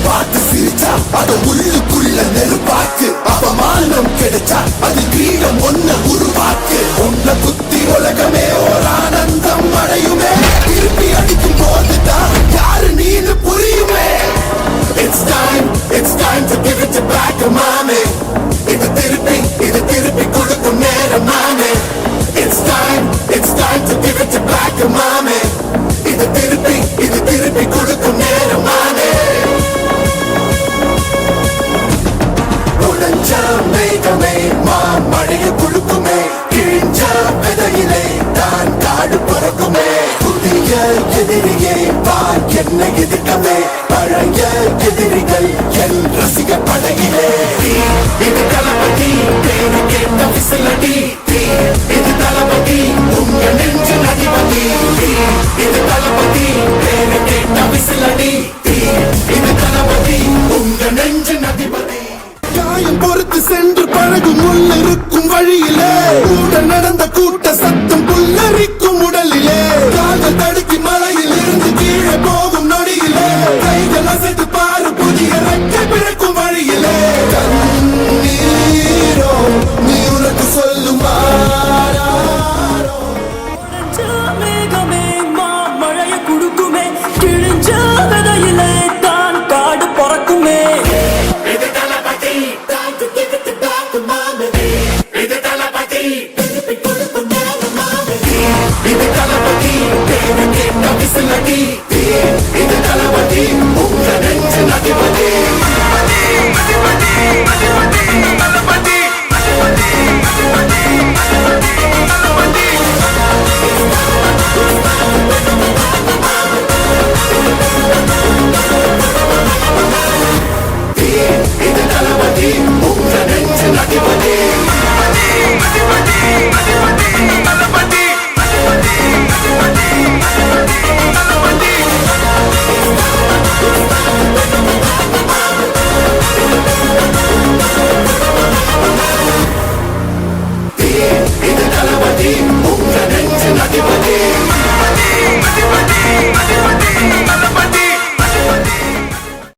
பார்த்து சிரிச்சா அத உள்ளுக்குள்ள நெருப்பாக்கு. அவமானம் கிடைச்சா அது கிரீடம் ஒன்ன உருவாக்கு. உன்னை புத்தி உலகமே ஓர் ஆனந்தம் அடையுமே. திருப்பி அடிக்கும் போதுதான் யாரு நீனு புரியுமே. It's time to give it back, மாமே. இது திருப்பி கொடுக்கும் நேரம் மாமே. It's time to give it back, மாமே. இது திருப்பி கொடுக்கும் நேரம் மாமே. உடஞ்ச மேகமே மாமழைய கொடுக்குமே. கிழிஞ்ச விதையிலே தான் காடு பிறக்குமே. புதிய எதிரியே வா என்ன எதிர்க்கவே. பழைய எதிரிகள் என் ரசிக படையிலே. இது தளபதி பேரு கேட்ட விசிலடி. இது தளபதி உங்க நெஞ்சின் அதிபதி.